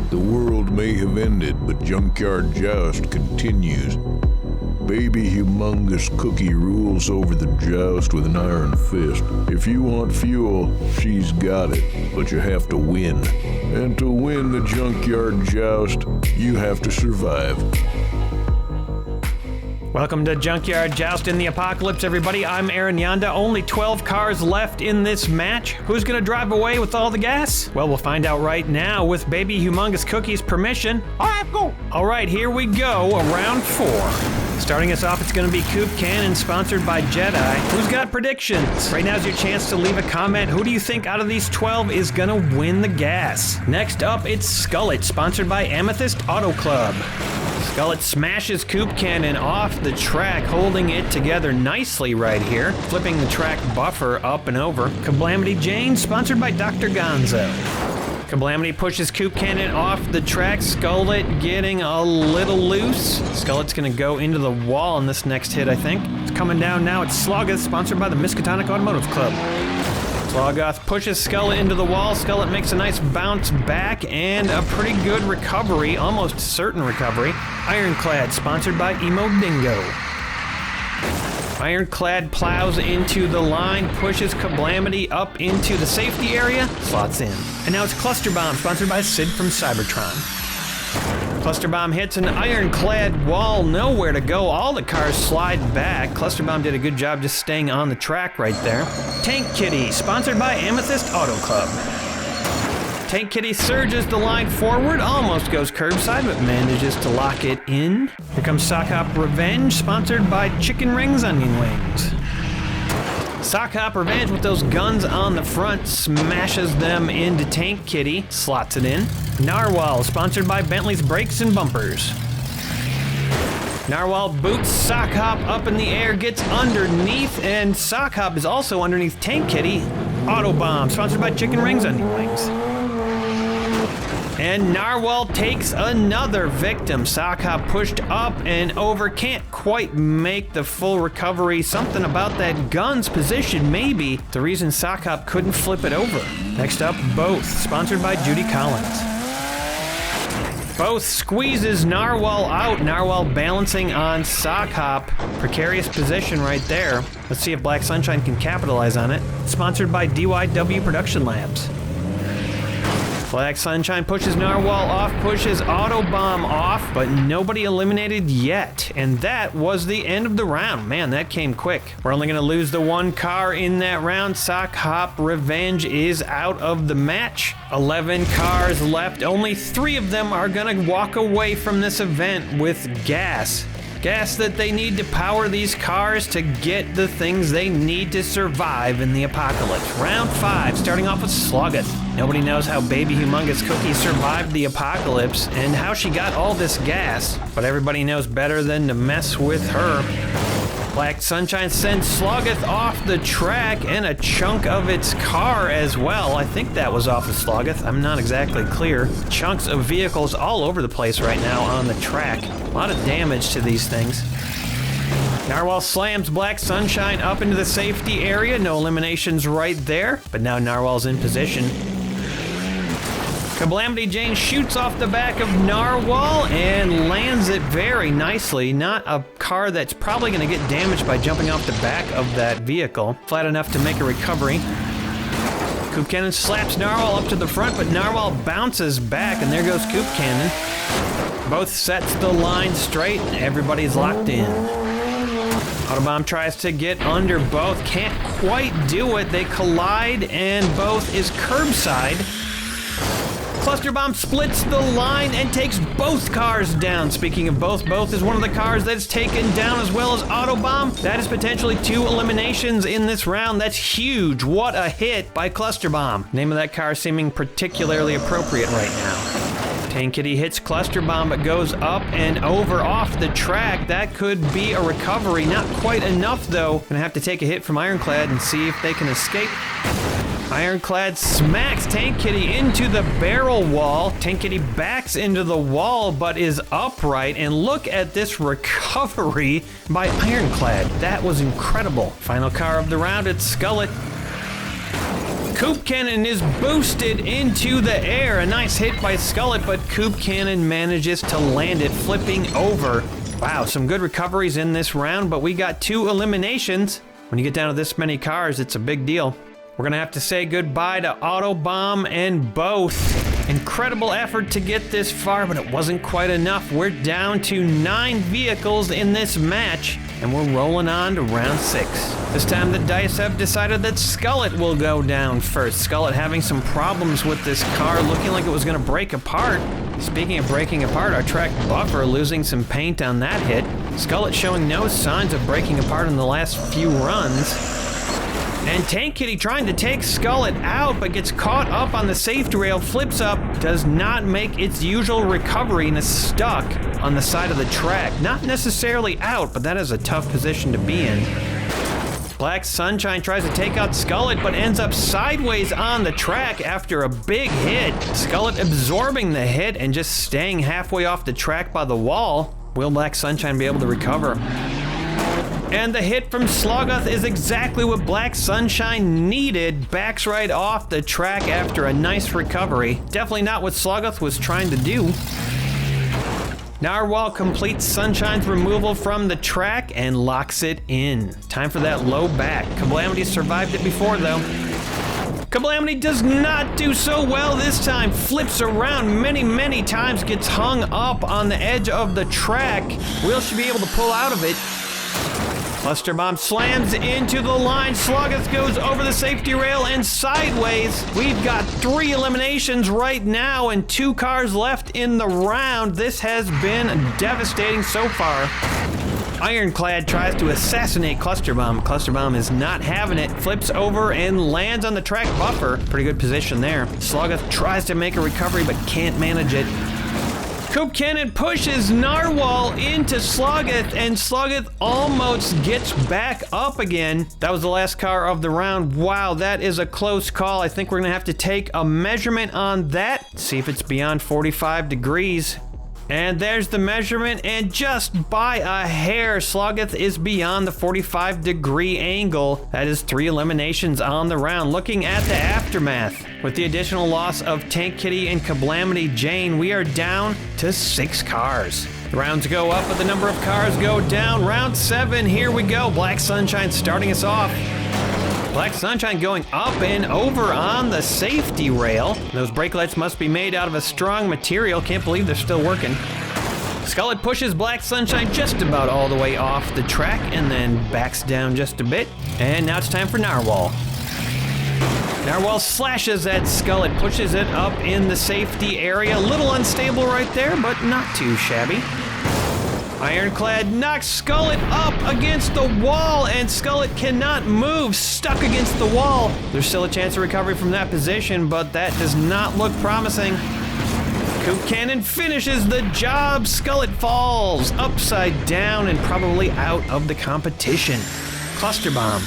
The world may have ended, but Junkyard Joust continues. Baby Humongous Cookie rules over the joust with an iron fist. If you want fuel, she's got it, but you have to win. And to win the Junkyard Joust, you have to survive. Welcome to Junkyard Joust in the Apocalypse, everybody. I'm Aaron Yonda. Only 12 cars left in this match. Who's gonna drive away with all the gas? Well, we'll find out right now with Baby Humongous Cookie's permission. All right, go. All right, here we go, round 4. Starting us off, it's gonna be Coop Cannon, sponsored by Jedi. Who's got predictions? Right now's your chance to leave a comment. Who do you think out of these 12 is gonna win the gas? Next up, it's Skullet, sponsored by Amethyst Auto Club. Skullet smashes Coop Cannon off the track, holding it together nicely right here, flipping the track buffer up and over. Calamity Jane, sponsored by Dr. Gonzo. Calamity pushes Coop Cannon off the track, Skullet getting a little loose. Skullet's gonna go into the wall in this next hit, I think. It's coming down now, it's Slogoth, sponsored by the Miskatonic Automotive Club. Slogoth pushes Skullet into the wall. Skullet makes a nice bounce back and a pretty good recovery, almost certain recovery. Ironclad, sponsored by Emo Dingo. Ironclad plows into the line, pushes Calamity up into the safety area, slots in. And now it's Cluster Bomb, sponsored by Sid from Cybertron. Cluster Bomb hits an ironclad wall, nowhere to go. All the cars slide back. Cluster Bomb did a good job just staying on the track right there. Tank Kitty, sponsored by Amethyst Auto Club. Tank Kitty surges the line forward, almost goes curbside, but manages to lock it in. Here comes Sock Hop Revenge, sponsored by Chicken Rings Onion Wings. Sock Hop Revenge with those guns on the front, smashes them into Tank Kitty, slots it in. Narwhal, sponsored by Bentley's Brakes and Bumpers. Narwhal boots Sock Hop up in the air, gets underneath, and Sock Hop is also underneath Tank Kitty. Autobomb, sponsored by Chicken Rings Onion Wings. And Narwhal takes another victim. Sock Hop pushed up and over, can't quite make the full recovery. Something about that gun's position, maybe the reason Sock Hop couldn't flip it over. Next up, Both, sponsored by Judy Collins. Both squeezes Narwhal out. Narwhal balancing on Sock Hop. Precarious position right there. Let's see if Black Sunshine can capitalize on it. Sponsored by DYW Production Labs. Black Sunshine pushes Narwhal off, pushes Autobomb off, but nobody eliminated yet. And that was the end of the round. Man, that came quick. We're only gonna lose the one car in that round. Sock Hop Revenge is out of the match. 11 cars left. Only 3 of them are gonna walk away from this event with gas. Gas that they need to power these cars to get the things they need to survive in the apocalypse. Round 5, starting off with Slogoth. Nobody knows how Baby Humongous Cookie survived the apocalypse and how she got all this gas, but everybody knows better than to mess with her. Black Sunshine sends Slogoth off the track and a chunk of its car as well. I think that was off of Slogoth. I'm not exactly clear. Chunks of vehicles all over the place right now on the track. A lot of damage to these things. Narwhal slams Black Sunshine up into the safety area. No eliminations right there, but now Narwhal's in position. Calamity Jane shoots off the back of Narwhal and lands it very nicely. Not a car that's probably going to get damaged by jumping off the back of that vehicle. Flat enough to make a recovery. Coop Cannon slaps Narwhal up to the front, but Narwhal bounces back, and there goes Coop Cannon. Both sets the line straight, and everybody's locked in. Autobomb tries to get under Both, can't quite do it. They collide, and Both is curbside. Cluster Bomb splits the line and takes both cars down. Speaking of Both, Both is one of the cars that's taken down, as well as Autobomb. That is potentially 2 eliminations in this round. That's huge. What a hit by Cluster Bomb. Name of that car seeming particularly appropriate right now. Tank Kitty hits Cluster Bomb, but goes up and over off the track. That could be a recovery. Not quite enough, though. Gonna have to take a hit from Ironclad and see if they can escape. Ironclad smacks Tank Kitty into the barrel wall. Tank Kitty backs into the wall but is upright, and look at this recovery by Ironclad. That was incredible. Final car of the round, it's Skullet. Coop Cannon is boosted into the air. A nice hit by Skullet, but Coop Cannon manages to land it, flipping over. Wow, some good recoveries in this round, but we got 2 eliminations. When you get down to this many cars, it's a big deal. We're gonna have to say goodbye to Autobomb and Both. Incredible effort to get this far, but it wasn't quite enough. We're down to 9 vehicles in this match, and we're rolling on to round 6. This time the dice have decided that Skullet will go down first. Skullet having some problems with this car, looking like it was gonna break apart. Speaking of breaking apart, our track buffer losing some paint on that hit. Skullet showing no signs of breaking apart in the last few runs. And Tank Kitty trying to take Skullet out, but gets caught up on the safety rail, flips up, does not make its usual recovery, and is stuck on the side of the track. Not necessarily out, but that is a tough position to be in. Black Sunshine tries to take out Skullet, but ends up sideways on the track after a big hit. Skullet absorbing the hit and just staying halfway off the track by the wall. Will Black Sunshine be able to recover? And the hit from Sluggoth is exactly what Black Sunshine needed. Backs right off the track after a nice recovery. Definitely not what Sluggoth was trying to do. Narwhal completes Sunshine's removal from the track and locks it in. Time for that low back. Calamity survived it before though. Calamity does not do so well this time. Flips around many times, gets hung up on the edge of the track. Will should be able to pull out of it. Cluster Bomb slams into the line. Sluggoth goes over the safety rail and sideways. We've got 3 eliminations right now and 2 cars left in the round. This has been devastating so far. Ironclad tries to assassinate Cluster Bomb. Cluster Bomb is not having it. Flips over and lands on the track buffer. Pretty good position there. Sluggoth tries to make a recovery but can't manage it. Coop Cannon pushes Narwhal into Sluggoth, and Sluggoth almost gets back up again. That was the last car of the round. Wow, that is a close call. I think we're gonna have to take a measurement on that, see if it's beyond 45 degrees. And there's the measurement, and just by a hair, Sluggoth is beyond the 45-degree angle. That is 3 eliminations on the round. Looking at the aftermath, with the additional loss of Tank Kitty and Calamity Jane, we are down to 6 cars. The rounds go up, but the number of cars go down. Round 7, here we go. Black Sunshine starting us off. Black Sunshine going up and over on the safety rail. Those brake lights must be made out of a strong material. Can't believe they're still working. Skullet pushes Black Sunshine just about all the way off the track and then backs down just a bit. And now it's time for Narwhal. Narwhal slashes at Skullet, pushes it up in the safety area. A little unstable right there, but not too shabby. Ironclad knocks Skullet up against the wall, and Skullet cannot move, stuck against the wall. There's still a chance of recovery from that position, but that does not look promising. Coop Cannon finishes the job. Skullet falls upside down and probably out of the competition. Cluster Bomb.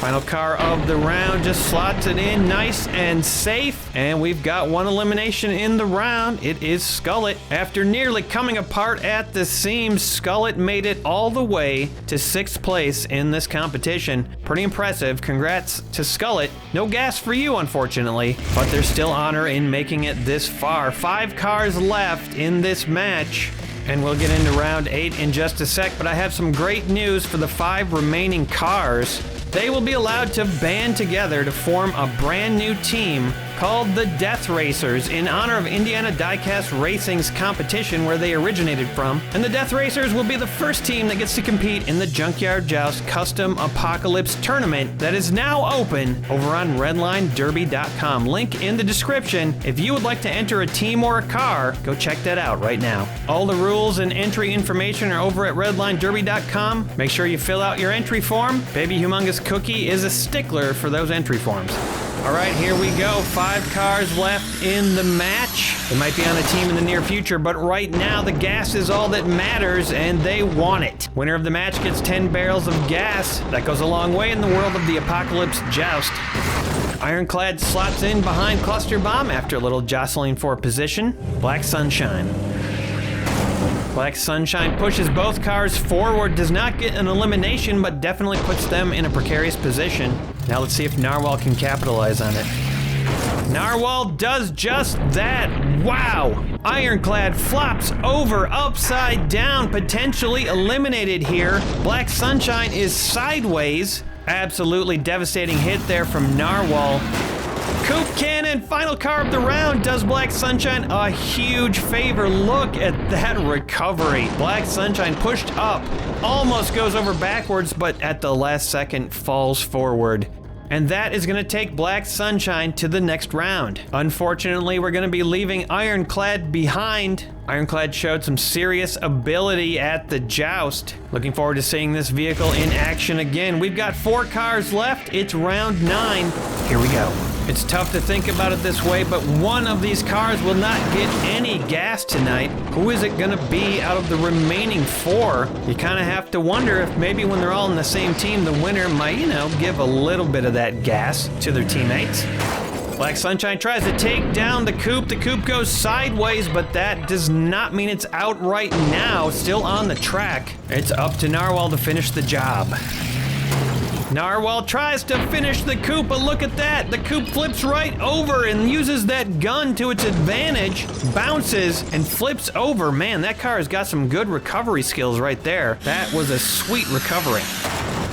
Final car of the round just slots it in nice and safe. And we've got 1 elimination in the round. It is Skullet. After nearly coming apart at the seams, Skullet made it all the way to 6th place in this competition. Pretty impressive. Congrats to Skullet. No gas for you, unfortunately, but there's still honor in making it this far. 5 cars left in this match. And we'll get into round 8 in just a sec, but I have some great news for the 5 remaining cars. They will be allowed to band together to form a brand new team called the Death Racers in honor of Indiana Diecast Racing's competition where they originated from. And the Death Racers will be the first team that gets to compete in the Junkyard Joust Custom Apocalypse Tournament that is now open over on redlinederby.com. Link in the description. If you would like to enter a team or a car, go check that out right now. All the rules and entry information are over at redlinederby.com. Make sure you fill out your entry form. Baby Humongous Cookie is a stickler for those entry forms. All right, here we go. 5 cars left in the match. They might be on a team in the near future, but right now the gas is all that matters, and they want it. Winner of the match gets 10 barrels of gas. That goes a long way in the world of the Apocalypse Joust. Ironclad slots in behind Cluster Bomb after a little jostling for position. Black Sunshine. Black Sunshine pushes both cars forward, does not get an elimination, but definitely puts them in a precarious position. Now let's see if Narwhal can capitalize on it. Narwhal does just that. Wow! Ironclad flops over upside down, potentially eliminated here. Black Sunshine is sideways. Absolutely devastating hit there from Narwhal. Coop Cannon, final car of the round, does Black Sunshine a huge favor. Look at that recovery. Black Sunshine pushed up, almost goes over backwards, but at the last second falls forward. And that is going to take Black Sunshine to the next round. Unfortunately, we're going to be leaving Ironclad behind. Ironclad showed some serious ability at the joust. Looking forward to seeing this vehicle in action again. We've got 4 cars left. It's round 9. Here we go. It's tough to think about it this way, but one of these cars will not get any gas tonight. Who is it gonna be out of the remaining 4? You kind of have to wonder if maybe when they're all in the same team, the winner might, give a little bit of that gas to their teammates. Black Sunshine tries to take down the Coupe. The Coupe goes sideways, but that does not mean it's out right now. Still on the track. It's up to Narwhal to finish the job. Narwhal tries to finish the Coupe, but look at that. The Coupe flips right over and uses that gun to its advantage, bounces and flips over. Man, that car has got some good recovery skills right there. That was a sweet recovery.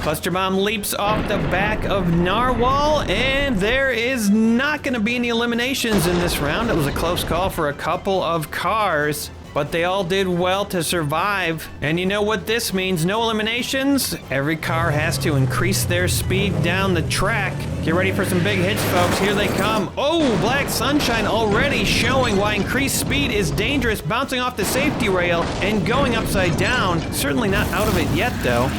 Cluster Bomb leaps off the back of Narwhal, and there is not going to be any eliminations in this round. It was a close call for a couple of cars, but they all did well to survive. And you know what this means? No eliminations. Every car has to increase their speed down the track. Get ready for some big hits, folks. Here they come. Oh, Black Sunshine already showing why increased speed is dangerous, bouncing off the safety rail and going upside down. Certainly not out of it yet, though.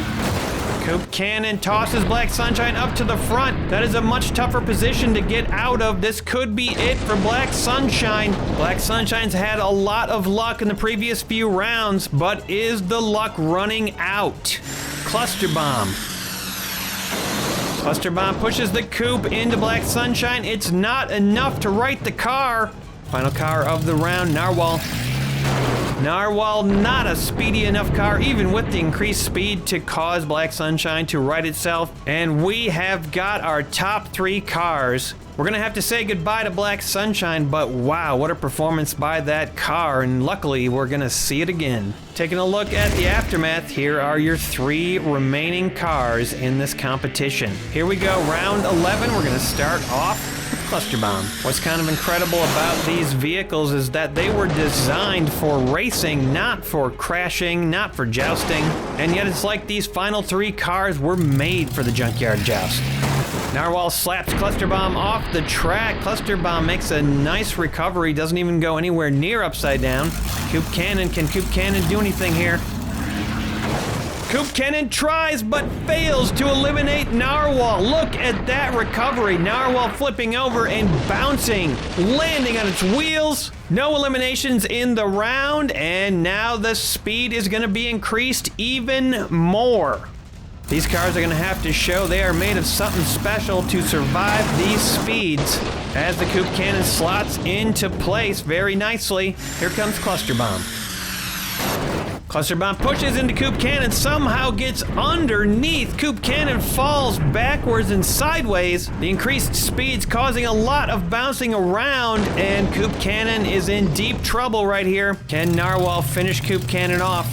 Coupe Cannon tosses Black Sunshine up to the front. That is a much tougher position to get out of. This could be it for Black Sunshine. Black Sunshine's had a lot of luck in the previous few rounds, but is the luck running out? Cluster Bomb. Cluster Bomb pushes the Coupe into Black Sunshine. It's not enough to right the car. Final car of the round, Narwhal. Narwhal, not a speedy enough car, even with the increased speed, to cause Black Sunshine to right itself. And we have got our top 3 cars. We're gonna have to say goodbye to Black Sunshine, but wow, what a performance by that car, and luckily we're gonna see it again. Taking a look at the aftermath, here are your 3 remaining cars in this competition. Here we go, round 11, we're gonna start off Cluster Bomb. What's kind of incredible about these vehicles is that they were designed for racing, not for crashing, not for jousting, and yet it's like these final 3 cars were made for the Junkyard Joust. Narwhal slaps Cluster Bomb off the track. Cluster Bomb makes a nice recovery, doesn't even go anywhere near upside down. Coupe Cannon, can Coupe Cannon do anything here? Coupe Cannon tries but fails to eliminate Narwhal. Look at that recovery. Narwhal flipping over and bouncing, landing on its wheels. No eliminations in the round, and now the speed is going to be increased even more. These cars are going to have to show they are made of something special to survive these speeds. As the Coupe Cannon slots into place very nicely, here comes Cluster Bomb. Cluster Bomb pushes into Coupe Cannon, somehow gets underneath. Coupe Cannon falls backwards and sideways. The increased speed's causing a lot of bouncing around, and Coupe Cannon is in deep trouble right here. Can Narwhal finish Coupe Cannon off?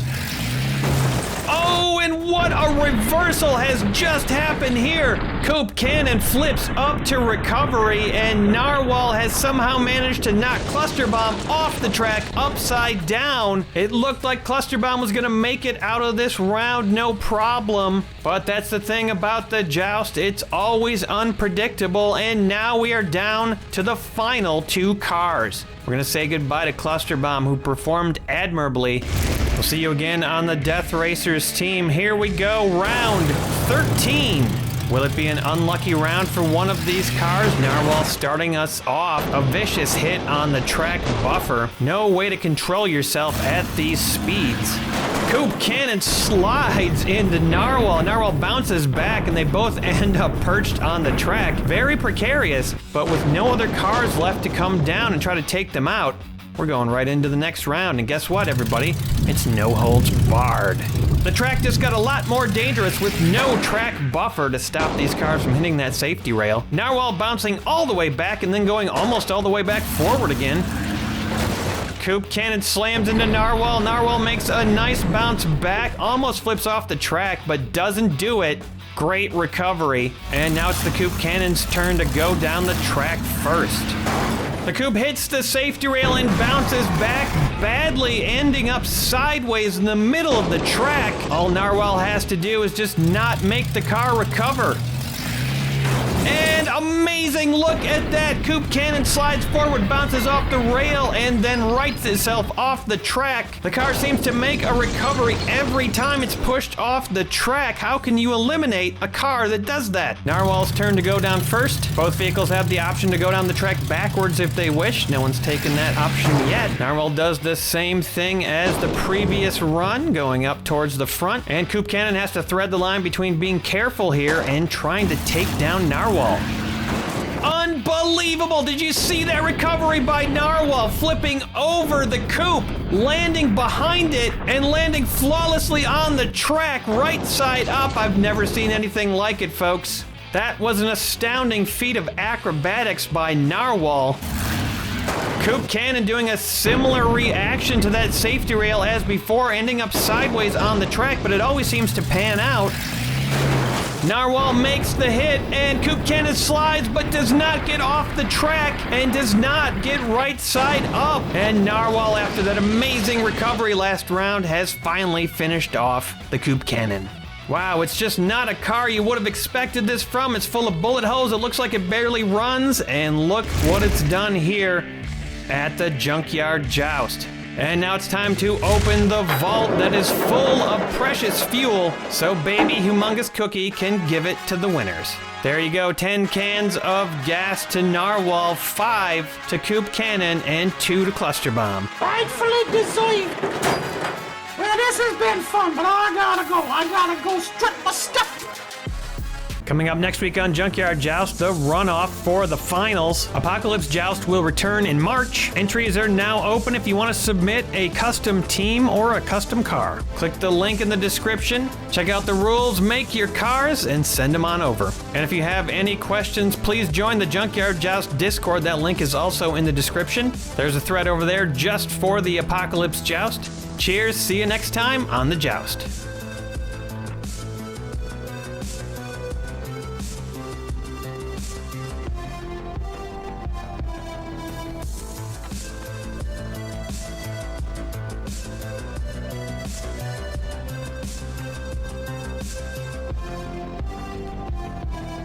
Oh, and what a reversal has just happened here. Coupe Cannon flips up to recovery, and Narwhal has somehow managed to knock Cluster Bomb off the track upside down. It looked like Cluster Bomb was gonna make it out of this round no problem, but that's the thing about the joust. It's always unpredictable, and now we are down to the final 2 cars. We're gonna say goodbye to Cluster Bomb, who performed admirably. We'll see you again on the Death Racers team. Here we go, round 13. Will it be an unlucky round for one of these cars? Narwhal starting us off. A vicious hit on the track buffer. No way to control yourself at these speeds. Coupe Cannon slides into Narwhal. Narwhal bounces back, and they both end up perched on the track. Very precarious, but with no other cars left to come down and try to take them out, we're going right into the next round. And guess what, everybody? It's no holds barred. The track just got a lot more dangerous with no track buffer to stop these cars from hitting that safety rail. Narwhal bouncing all the way back and then going almost all the way back forward again. Coupe cannon slams into Narwhal. Narwhal makes a nice bounce back, almost flips off the track, but doesn't do it. Great recovery. And now it's the Coupe cannon's turn to go down the track first. The Coupe hits the safety rail and bounces back badly, ending up sideways in the middle of the track. All Narwhal has to do is just not make the car recover. And amazing, look at that. Coupe cannon slides forward, bounces off the rail, and then rights itself off the track. The car seems to make a recovery every time it's pushed off the track. How can you eliminate a car that does that? Narwhal's turn to go down first. Both vehicles have the option to go down the track backwards if they wish. No one's taken that option yet. Narwhal does the same thing as the previous run, going up towards the front. And Coupe cannon has to thread the line between being careful here and trying to take down Narwhal. Unbelievable! Did you see that recovery by Narwhal, flipping over the Coupe, landing behind it, and landing flawlessly on the track, right side up? I've never seen anything like it, folks. That was an astounding feat of acrobatics by Narwhal. Coupe cannon doing a similar reaction to that safety rail as before, ending up sideways on the track, but it always seems to pan out. Narwhal makes the hit, and Coupe cannon slides, but does not get off the track, and does not get right side up. And Narwhal, after that amazing recovery last round, has finally finished off the Coupe cannon. Wow, it's just not a car you would have expected this from. It's full of bullet holes. It looks like it barely runs, and look what it's done here at the Junkyard Joust. And now it's time to open the vault that is full of precious fuel so Baby Humongous Cookie can give it to the winners. There you go, 10 cans of gas to Narwhal, 5 to Coupe cannon, and 2 to Cluster Bomb. Rightfully deserved. Well, this has been fun, but I gotta go strip my stuff. Coming up next week on Junkyard Joust, the runoff for the finals. Apocalypse Joust will return in March. Entries are now open if you want to submit a custom team or a custom car. Click the link in the description, check out the rules, make your cars, and send them on over. And if you have any questions, please join the Junkyard Joust Discord. That link is also in the description. There's a thread over there just for the Apocalypse Joust. Cheers, see you next time on the Joust.